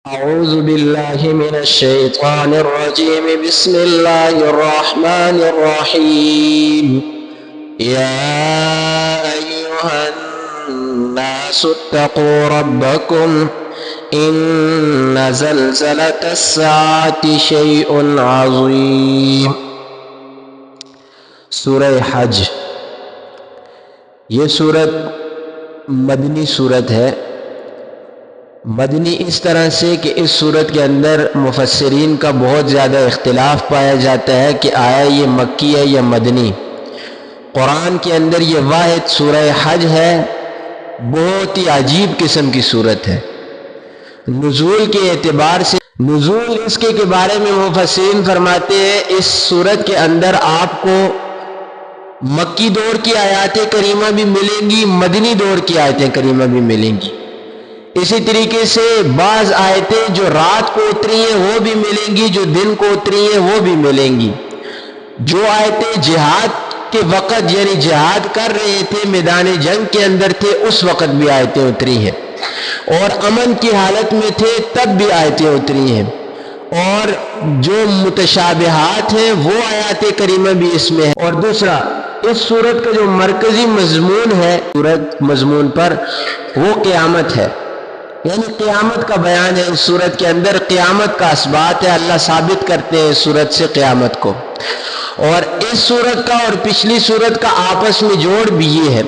أعوذ بالله من الشيطان الرجيم. بسم الله الرحمن الرحيم. يا أيها الناس اتقوا ربكم إن زلزلة الساعة شيء عظيم. سورہ حج، یہ سورت مدنی سورت ہے. مدنی اس طرح سے کہ اس سورت کے اندر مفسرین کا بہت زیادہ اختلاف پایا جاتا ہے کہ آیا یہ مکی ہے یا مدنی. قرآن کے اندر یہ واحد سورہ حج ہے، بہت ہی عجیب قسم کی صورت ہے. نزول کے اعتبار سے نزول اس کے بارے میں مفسرین فرماتے ہیں اس سورت کے اندر آپ کو مکی دور کی آیات کریمہ بھی ملیں گی، مدنی دور کی آیتیں کریمہ بھی ملیں گی. اسی طریقے سے بعض آیتیں جو رات کو اتری ہیں وہ بھی ملیں گی، جو دن کو اتری ہیں وہ بھی ملیں گی. جو آیتیں جہاد کے وقت یعنی جہاد کر رہے تھے، میدان جنگ کے اندر تھے، اس وقت بھی آیتیں اتری ہیں، اور امن کی حالت میں تھے تب بھی آیتیں اتری ہیں. اور جو متشابہات ہیں وہ آیات کریمہ بھی اس میں ہے. اور دوسرا، اس سورت کا جو مرکزی مضمون ہے سورت مضمون پر، وہ قیامت ہے. یعنی قیامت کا بیان ہے اس سورت کے اندر. قیامت کا اثبات ہے، اللہ ثابت کرتے ہیں اس سورت سے قیامت کو. اور اس سورت کا اور پچھلی سورت کا آپس میں جوڑ بھی یہ ہے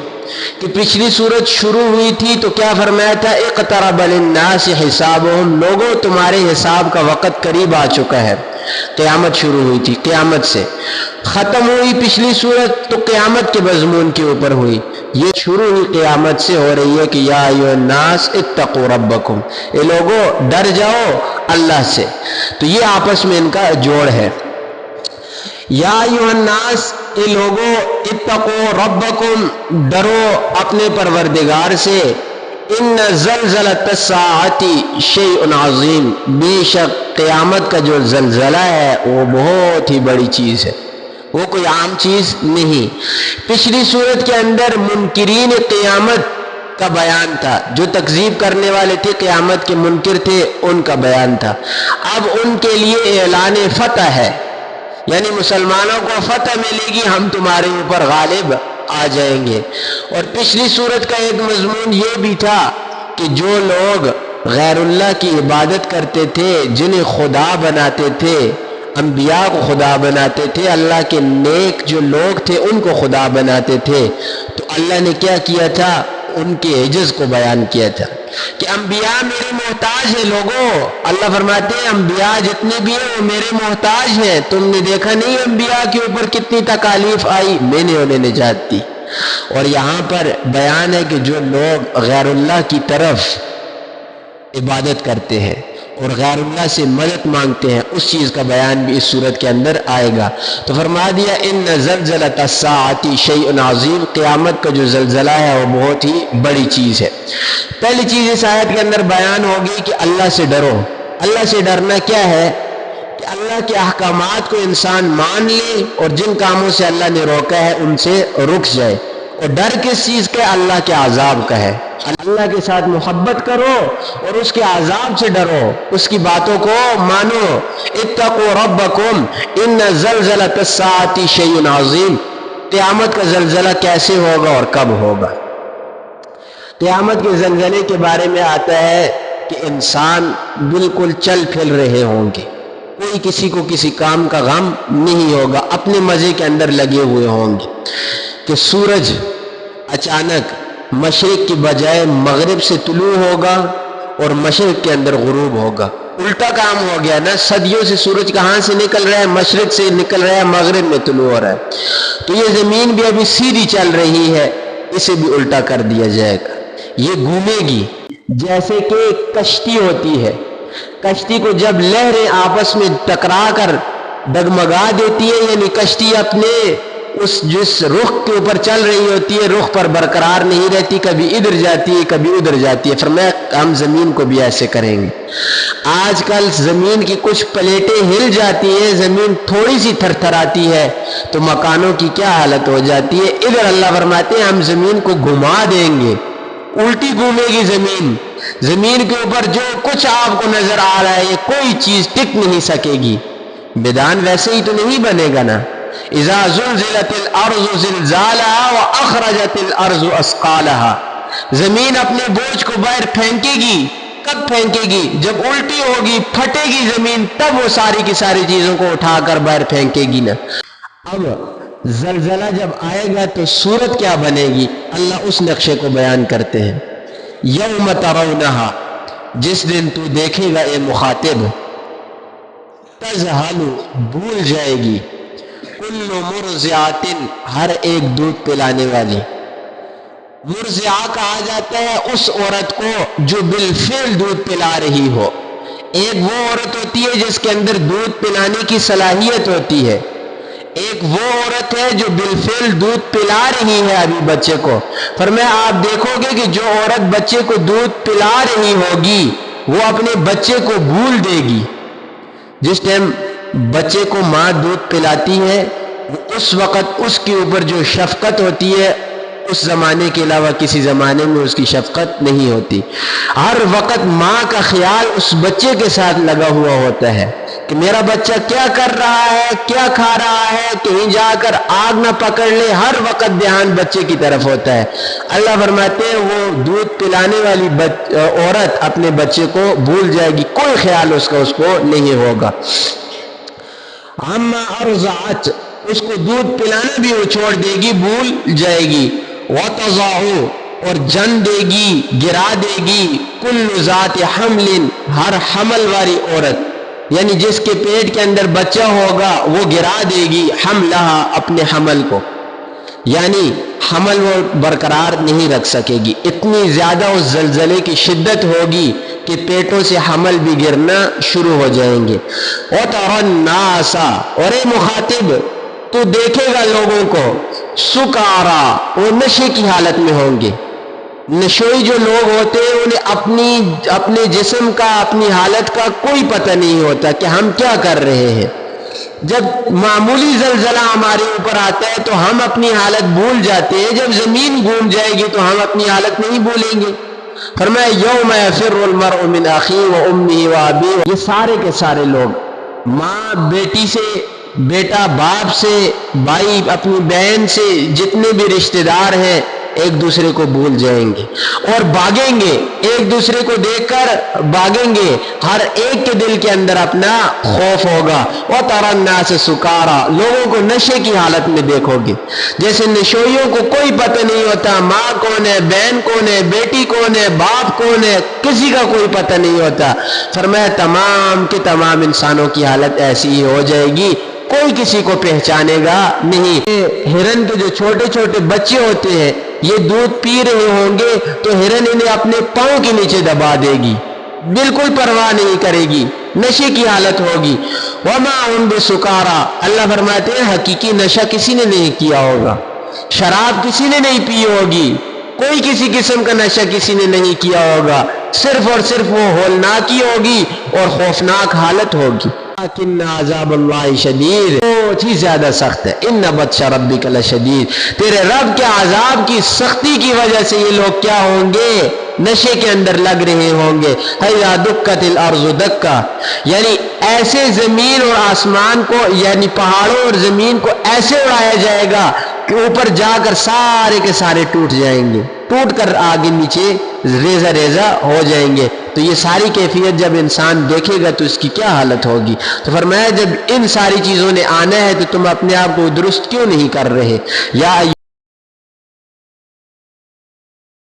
کہ پچھلی سورت شروع ہوئی تھی تو کیا فرمایا تھا؟ اقترب للناس حسابهم، لوگوں تمہارے حساب کا وقت قریب آ چکا ہے. قیامت شروع ہوئی تھی، قیامت سے ختم ہوئی پچھلی سورت تو قیامت کے مضمون کے اوپر ہوئی. یہ شروع ہوئی قیامت سے ہو رہی ہے کہ یا ایھا الناس اتقوا ربکم، اے لوگوں ڈر جاؤ اللہ سے. تو یہ آپس میں ان کا جوڑ ہے. یا ایھا الناس، اے لوگوں اتقوا ربکم، ڈرو اپنے پروردگار سے. ان زلزلۃ الساعۃ شیء عظیم، بے شک قیامت کا جو زلزلہ ہے وہ بہت ہی بڑی چیز ہے، وہ کوئی عام چیز نہیں. پچھلی صورت کے اندر منکرین قیامت کا بیان تھا، جو تکذیب کرنے والے تھے، قیامت کے منکر تھے، ان کا بیان تھا. اب ان کے لیے اعلان فتح ہے، یعنی مسلمانوں کو فتح ملے گی، ہم تمہارے اوپر غالب آ جائیں گے. اور پچھلی صورت کا ایک مضمون یہ بھی تھا کہ جو لوگ غیر اللہ کی عبادت کرتے تھے، جنہیں خدا بناتے تھے، انبیاء کو خدا بناتے تھے، اللہ کے نیک جو لوگ تھے ان کو خدا بناتے تھے، تو اللہ نے کیا کیا تھا؟ ان کے عجز کو بیان کیا تھا کہ انبیاء میرے محتاج ہیں. لوگوں، اللہ فرماتے ہیں انبیاء جتنے بھی ہیں وہ میرے محتاج ہیں. تم نے دیکھا نہیں انبیاء کے اوپر کتنی تکالیف آئی، میں نے انہیں نجات دی. اور یہاں پر بیان ہے کہ جو لوگ غیر اللہ کی طرف عبادت کرتے ہیں اور غیر اللہ سے مدد مانگتے ہیں، اس چیز کا بیان بھی اس صورت کے اندر آئے گا. تو فرما دیا ان زلزلۃ الساعۃ شیء عظیم، قیامت کا جو زلزلہ ہے وہ بہت ہی بڑی چیز ہے. پہلی چیز اس آیت کے اندر بیان ہوگی کہ اللہ سے ڈرو. اللہ سے ڈرنا کیا ہے؟ کہ اللہ کے احکامات کو انسان مان لے اور جن کاموں سے اللہ نے روکا ہے ان سے رک جائے. اور ڈر کس چیز کا؟ اللہ کے عذاب کا ہے. اللہ کے ساتھ محبت کرو اور اس کے عذاب سے ڈرو، اس کی باتوں کو مانو. اتقوا ربکم ان زلزلۃ الساعۃ شیء عظیم، قیامت کا زلزلہ کیسے ہوگا اور کب ہوگا؟ قیامت کے زلزلے کے بارے میں آتا ہے کہ انسان بالکل چل پھر رہے ہوں گے، کوئی کسی کو کسی کام کا غم نہیں ہوگا، اپنے مزے کے اندر لگے ہوئے ہوں گے. کہ سورج اچانک مشرق کی بجائے مغرب سے طلوع ہوگا اور مشرق کے اندر غروب ہوگا. الٹا کام ہو گیا نا، صدیوں سے سورج کہاں سے نکل رہا ہے؟ مشرق سے نکل رہا ہے، مغرب میں طلوع ہو رہا ہے. تو یہ زمین بھی ابھی سیدھی چل رہی ہے، اسے بھی الٹا کر دیا جائے گا. یہ گھومے گی جیسے کہ کشتی ہوتی ہے. کشتی کو جب لہریں آپس میں ٹکرا کر ڈگمگا دیتی ہے، یعنی کشتی اپنے جس رخ کے اوپر چل رہی ہوتی ہے رخ پر برقرار نہیں رہتی، کبھی ادھر جاتی ہے کبھی ادھر جاتی ہے۔ فرمایا ہم زمین کو بھی ایسے کریں گے۔ آج کل زمین کی کچھ پلیٹیں ہل جاتی ہیں، زمین تھوڑی سی تھر تھر آتی ہے تو مکانوں کی کیا حالت ہو جاتی ہے۔ ادھر اللہ فرماتے ہیں ہم زمین کو گھما دیں گے، الٹی گھومے گی زمین، زمین کے اوپر جو کچھ آپ کو نظر آ رہا ہے یہ کوئی چیز ٹک نہیں سکے گی۔ میدان ویسے ہی تو نہیں بنے گا نا۔ اذا زلزلت الارض زلزالها واخرجت الارض اثقالها، زمین اپنے بوجھ کو باہر پھینکے گی۔ کب پھینکے گی؟ جب الٹی ہوگی، پھٹے گی زمین، تب وہ ساری کی ساری چیزوں کو اٹھا کر باہر پھینکے گی نا۔ اب زلزلہ جب آئے گا تو صورت کیا بنے گی؟ اللہ اس نقشے کو بیان کرتے ہیں۔ یوم ترونہا، جس دن تو دیکھے گا اے مخاطب، تذہل، بھول جائے گی، کل مرضعۃ، ہر ایک دودھ پلانے والی۔ مرضعہ کہا جاتا ہے اس عورت کو جو بالفعل دودھ پلا رہی ہو۔ ایک وہ عورت ہوتی ہے جس کے اندر دودھ پلانے کی صلاحیت ہوتی ہے، ایک وہ عورت ہے جو بالفعل دودھ پلا رہی ہے ابھی بچے کو۔ فرمایا آپ دیکھو گے کہ جو عورت بچے کو دودھ پلا رہی ہوگی وہ اپنے بچے کو بھول دے گی۔ جس ٹائم بچے کو ماں دودھ پلاتی ہے اس وقت اس کے اوپر جو شفقت ہوتی ہے اس زمانے کے علاوہ کسی زمانے میں اس کی شفقت نہیں ہوتی۔ ہر وقت ماں کا خیال اس بچے کے ساتھ لگا ہوا ہوتا ہے کہ میرا بچہ کیا کر رہا ہے، کیا کھا رہا ہے، کہیں جا کر آگ نہ پکڑ لے، ہر وقت دھیان بچے کی طرف ہوتا ہے۔ اللہ فرماتے ہیں وہ دودھ پلانے والی عورت اپنے بچے کو بھول جائے گی، کوئی خیال اس کو نہیں ہوگا۔ اما ارضعت، اس کو دودھ پلانا بھی وہ چھوڑ دے گی، بھول جائے گی۔ وتضع، اور جن دے گی، گرا دے گی، کل ذات حمل، ہر حمل والی عورت، یعنی جس کے پیٹ کے اندر بچہ ہوگا وہ گرا دے گی، حملہا، اپنے حمل کو، یعنی حمل وہ برقرار نہیں رکھ سکے گی۔ اتنی زیادہ اس زلزلے کی شدت ہوگی کہ پیٹوں سے حمل بھی گرنا شروع ہو جائیں گے۔ وترى الناس، اور اے مخاطب تو دیکھے گا لوگوں کو، سکارا، وہ نشے کی حالت میں ہوں گے۔ نشوئی جو لوگ ہوتے ہیں انہیں اپنے جسم کا، اپنی حالت کا کوئی پتہ نہیں ہوتا کہ ہم کیا کر رہے ہیں۔ جب معمولی زلزلہ ہمارے اوپر آتا ہے تو ہم اپنی حالت بھول جاتے ہیں، جب زمین گھوم جائے گی تو ہم اپنی حالت نہیں بھولیں گے۔ فرمایا یوم یفر المرء من اخیہ و امہ و ابیہ، یہ سارے کے سارے لوگ، ماں بیٹی سے، بیٹا باپ سے، بھائی اپنی بہن سے، جتنے بھی رشتہ دار ہیں ایک دوسرے کو بھول جائیں گے اور بھاگیں گے، ایک دوسرے کو دیکھ کر بھاگیں گے، ہر ایک کے دل کے اندر اپنا خوف ہوگا۔ وَتَرَى النَّاسَ سُكَارَى، لوگوں کو نشے کی حالت میں دیکھو گے، جیسے نشوئیوں کو کوئی پتہ نہیں ہوتا ماں کون ہے، بہن کون ہے، بیٹی کون ہے، باپ کون ہے، کسی کا کوئی پتہ نہیں ہوتا۔ فرمایا تمام کے تمام انسانوں کی حالت ایسی ہی ہو جائے گی، کوئی کسی کو پہچانے گا نہیں۔ ہرن کے جو چھوٹے چھوٹے بچے ہوتے ہیں یہ دودھ پی رہے ہوں گے تو ہرن انہیں اپنے پاؤں کے نیچے دبا دے گی، بالکل پرواہ نہیں کرے گی، نشے کی حالت ہوگی۔ وما هم بسکارا، اللہ فرماتے ہیں حقیقی نشہ کسی نے نہیں کیا ہوگا، شراب کسی نے نہیں پی ہوگی، کوئی کسی قسم کا نشہ کسی نے نہیں کیا ہوگا، صرف اور صرف وہ ہولناکی ہوگی اور خوفناک حالت ہوگی۔ لیکن عذاب اللہ شدید، بہت ہی زیادہ سخت ہے۔ ان بطش ربک لشدید، تیرے رب کے عذاب کی سختی کی وجہ سے یہ لوگ کیا ہوں گے؟ نشے کے اندر لگ رہے ہوں گے۔ اذا دکت الارض دکا، یعنی ایسے زمین اور آسمان کو، یعنی پہاڑوں اور زمین کو ایسے اڑایا جائے گا کہ اوپر جا کر سارے کے سارے ٹوٹ جائیں گے، ٹوٹ کر آگے نیچے ریزہ ریزہ ہو جائیں گے۔ تو یہ ساری کیفیت جب انسان دیکھے گا تو اس کی کیا حالت ہوگی؟ تو فرمایا جب ان ساری چیزوں نے آنا ہے تو تم اپنے آپ کو درست کیوں نہیں کر رہے؟ یا